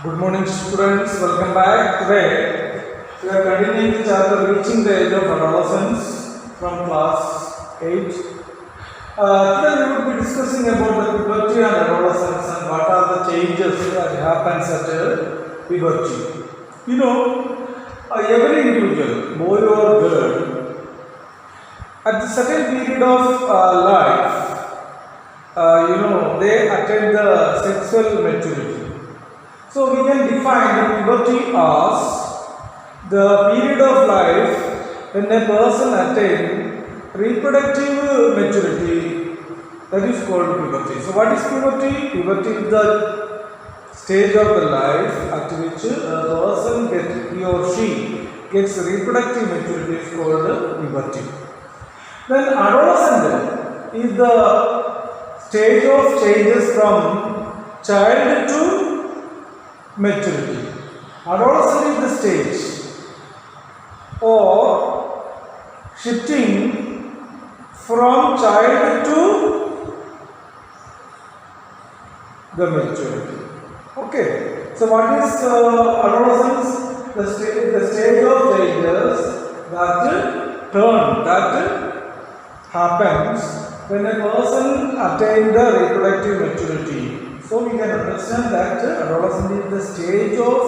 Good morning, students. Welcome back. Today we are continuing the chapter Reaching the Age of Adolescence from class 8. Today we will be discussing about the puberty and adolescence and what are the changes that happens at puberty. Every individual, boy or girl, at the certain period of life, they attain the sexual maturity. So we can define the puberty as the period of life when a person attains reproductive maturity. That is called puberty. So what is puberty? Puberty is the stage of the life at which a person he or she gets reproductive maturity is called puberty. Then adolescent is the stage of changes from child to maturity. Adolescent is the stage or shifting from child to the maturity. Okay. So what is adolescence? The stage of changes that happens when a person attains the reproductive maturity. So we can understand that adolescence is the stage of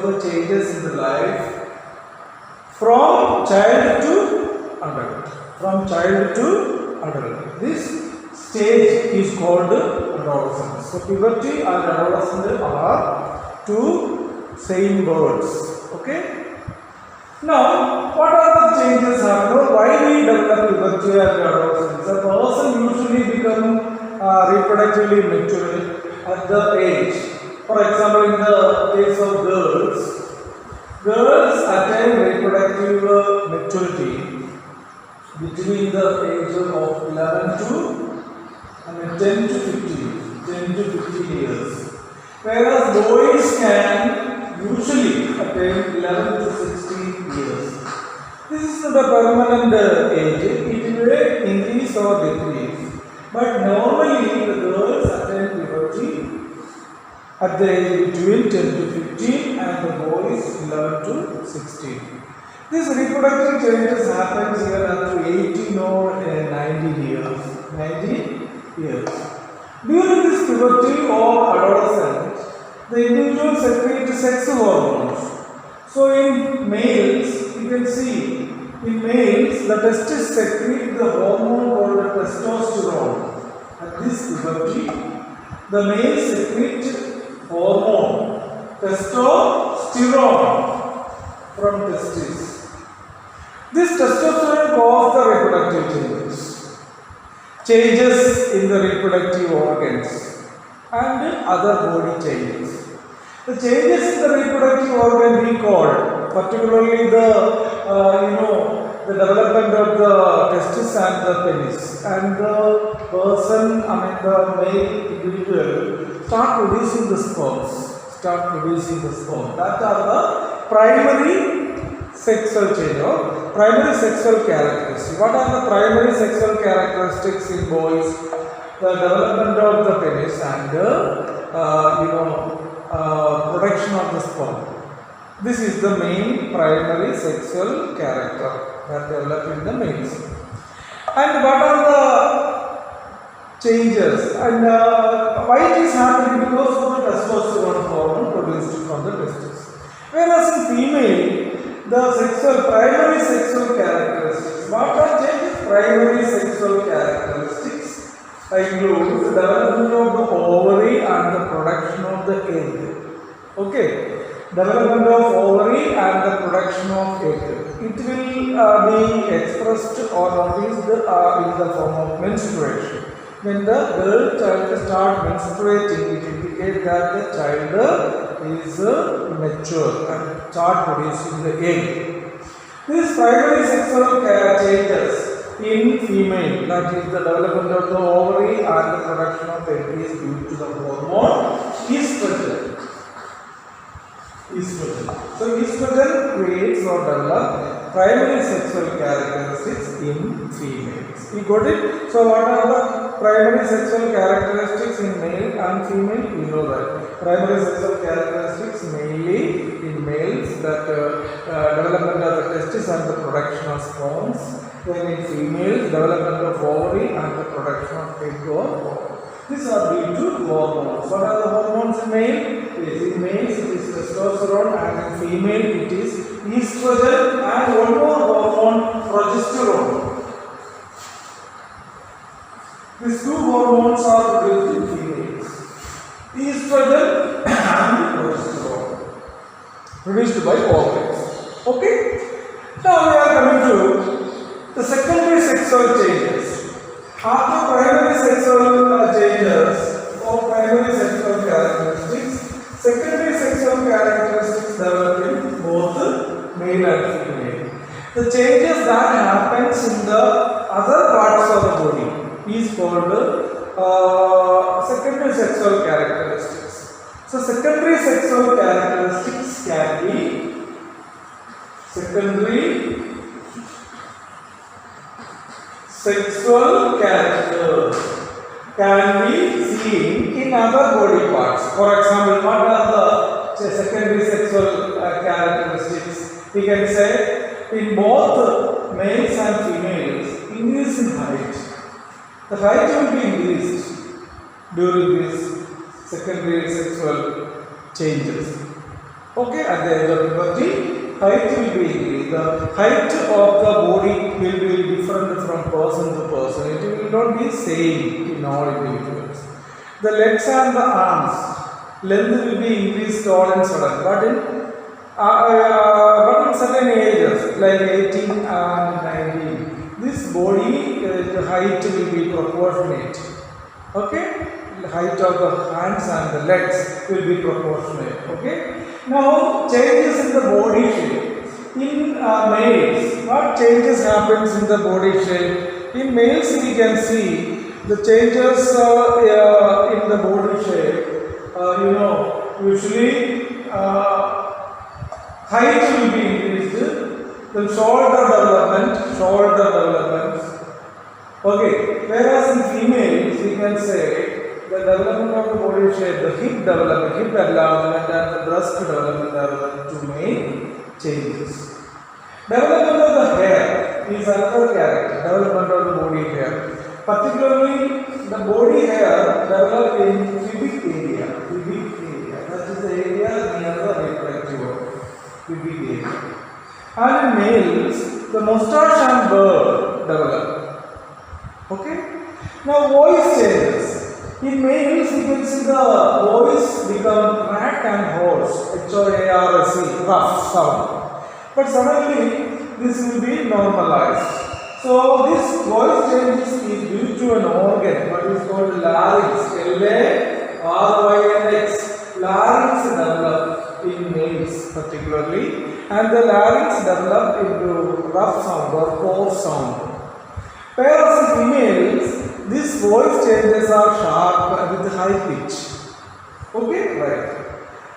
the changes in the life from child to adult. From child to adult. This stage is called adolescence. So puberty and adolescence are two same words. Okay. Now, what are the changes happen? Why we develop puberty and adolescence? A person usually becomes reproductively mature at the age. For example, in the case of girls attain reproductive maturity between the age of 11 to 10 to 15 years. Whereas boys can usually attain 11 to 16 years. This is the permanent age. It may increase or decrease. But normally the girls attain puberty at the age between 10 to 15 and the boys 11 to 16. This reproductive changes happens even up to 18 or 90 years. 90 years. During this puberty or adolescence, the individual secretes sex hormones. So in males, you can see in males, the testes secrete the hormone called testosterone. At this puberty, the male secrete hormone testosterone from testes. This testosterone causes the reproductive changes in the reproductive organs and other body changes. The changes in the reproductive organ we call, particularly the development of the testis and the penis, and the person, the male individual start producing the sperms. That are the primary sexual change or primary sexual characteristics. What are the primary sexual characteristics in boys? The development of the penis and production of the sperm. This is the main primary sexual character that develop in the males. And what are the changes? And why it is happening? Because of the testosterone hormone produced from the testes. Whereas in female, the primary sexual characteristics. What are changes? Primary sexual characteristics include the development of the ovary and the production of the egg. Okay. Development of ovary and the production of egg. It will be expressed or noticed in the form of menstruation. When the girl child starts menstruating, it indicates that the child is mature and start producing the egg. These primary sexual changes in female, that is the development of the ovary and the production of egg, is due to the hormone estrogen. So estrogen creates or develops primary sexual characteristics in females. You got it? So what are the primary sexual characteristics in male and female? You know that. Primary sexual characteristics mainly in males, that development of the testes and the production of sperms. Then in females, development of ovary and the production of egg or ovum. These are due to hormones. What are the hormones in male? In males it is testosterone, and in female it is estrogen and one more hormone, progesterone. These two hormones are produced in females. Estrogen and progesterone produced by ovaries. Okay? Now we are coming to the secondary sexual changes. After primary sexual changes or primary sexual characteristics, secondary sexual characteristics develop in both male and female. The changes that happens in the other parts of the body is called secondary sexual characteristics. So secondary sexual characteristics can be secondary sexual characters can be seen in other body parts. For example, what are the secondary sexual characteristics? We can say in both males and females, increase in height. The height will be increased during these secondary sexual changes. Okay, at the age of puberty, height will be increased. The height of the body will be different from person to person. It will not be same in all individuals. The legs and the arms, length will be increased all and sudden. But in certain ages, like 18 and 19, this body the height will be proportionate. Okay? The height of the hands and the legs will be proportionate. Okay? Now, changes in the body shape. In males, what changes happens in the body shape? In males, we can see the changes in the body shape. Usually height will be increased. Then shoulder development. Okay. Whereas in females, we can say the development of the body shape, the hip development, hip enlargement, and the breast development are two main changes. Development of the hair is another character. Development of the body hair, particularly the body hair develop in pubic area. That is the area near the reproductive organ. Pubic area. And in males, the mustache and beard develop. Okay. Now voice changes. In males, you can see the voice become crack and hoarse, HOARC, rough sound. But suddenly, this will be normalized. So, this voice changes is due to an organ, what is called larynx, L-A-R-Y-N-X. Larynx develop in males particularly, and the larynx develop into rough sound or hoarse sound. Whereas in females, these voice changes are sharp with high pitch. Okay, right.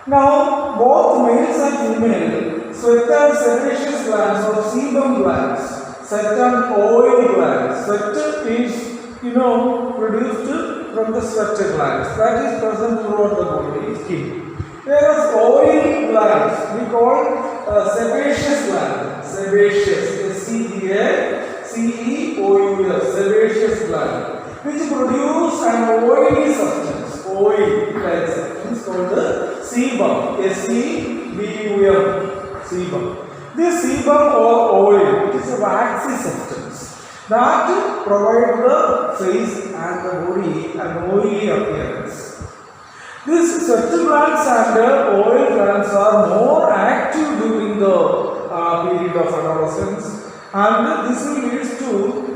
Now, both males and females sweat sebaceous glands or sebum glands, certain oil glands. Sweat is, produced from the sweat glands that is present throughout the body, skin. Whereas oil glands we call sebaceous glands. Sebaceous, S-E-B-A-C-E-O-U-S, sebaceous gland, which produce an oily substance, oil-like substance called the sebum, S-E-B-U-M, sebum. This sebum or oil, it is a waxy substance that provides the face and the body an oily appearance. These sweat glands and oil glands are more active during the period of adolescence, and this will lead to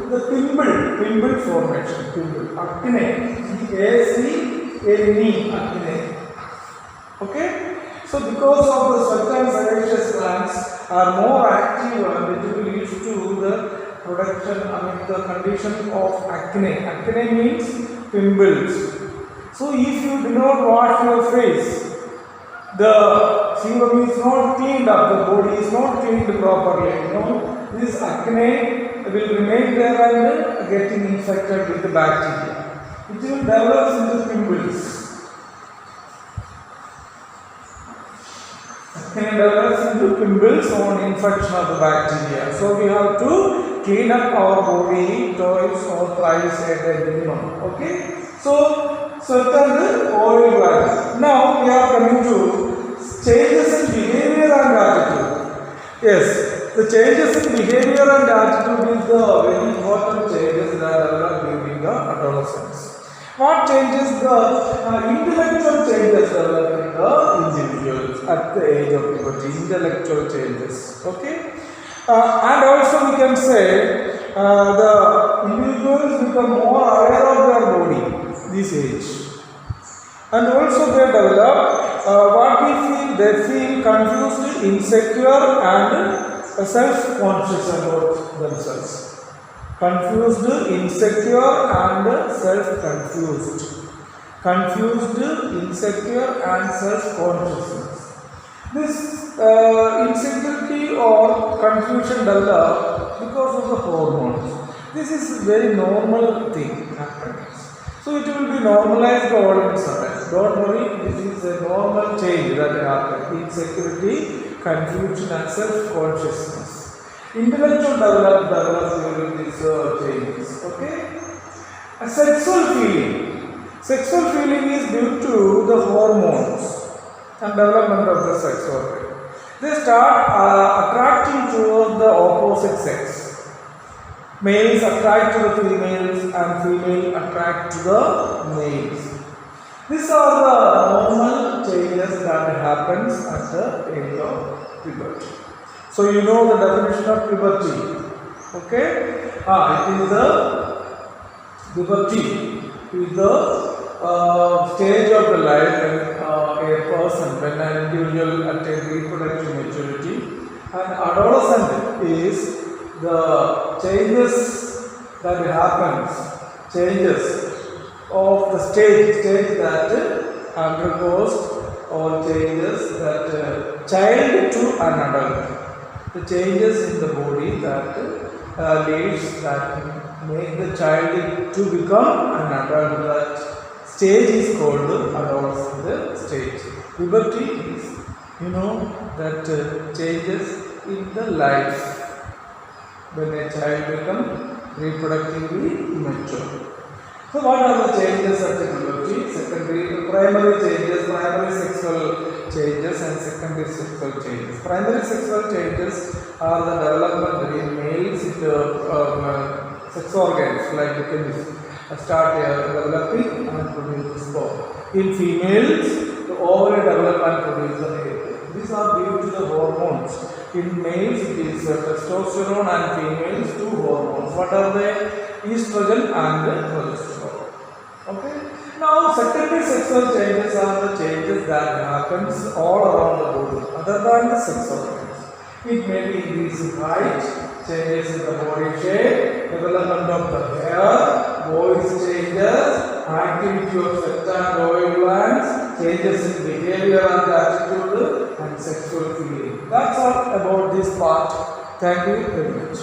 the pimple formation, acne, A-C-N-E, acne. Okay? So because of the sweat and sebaceous glands are more active, and it will lead to the production, the condition of acne. Acne means pimples. So if you do not wash your face, the sebum is not cleaned up, the body is not cleaned properly, this acne will remain there and getting infected with the bacteria. It will develop into pimples. Acne develops into pimples on infection of the bacteria. So we have to clean up our body twice or thrice a day minimum. Okay. So certain oil glands. Now we are coming to changes in behavior and attitude. Yes, the changes in behavior and attitude is the very important changes that develop during the adolescence. What changes? The intellectual changes develop in the individuals at the age of puberty. Intellectual changes. Okay, and also we can say the individuals become more aware of their body this age, and also they develop what we feel. They feel confused, insecure, and self-conscious about themselves. Confused, insecure, and self-confused. Confused, insecure, and self-consciousness. This insecurity or confusion develops because of the hormones. This is a very normal thing happens. So it will be normalized all of a sudden. Don't worry, this is a normal change that happens. Insecurity, confusion, and self-consciousness. Intellectual develop during these changes. Okay. A sexual feeling. Sexual feeling is due to the hormones and development of the sex organ. They start attracting towards the opposite sex. Males attract to the females and females attract to the males. These are the normal changes that happens at the age of puberty. So you know the definition of puberty. Okay? It is the puberty is the stage of the life when a person, when an individual attains reproductive maturity, and adolescent is the changes that happens, changes of the stage that undergoes or changes that child to an adult. The changes in the body that leads that make the child to become an adult. That stage is called adolescent stage. Puberty is, that changes in the life when a child becomes reproductively mature. So what are the changes at the puberty? Primary changes, primary sexual changes and secondary sexual changes. Primary sexual changes are the development in males sex organs like the penis start developing and produce sperm. In females, the ovary develop and produce the egg. These are due to the hormones. In males, it is testosterone, and females, two hormones. What are they? Estrogen and progesterone. Okay. Now, secondary sexual changes are the changes that happens all around the body, other than the sex organs. It may be increase in height, changes in the body shape, development of the hair, voice changes, activity of certain oil glands, changes in behavior and attitude, and sexual feeling. That's all about this part. Thank you very much.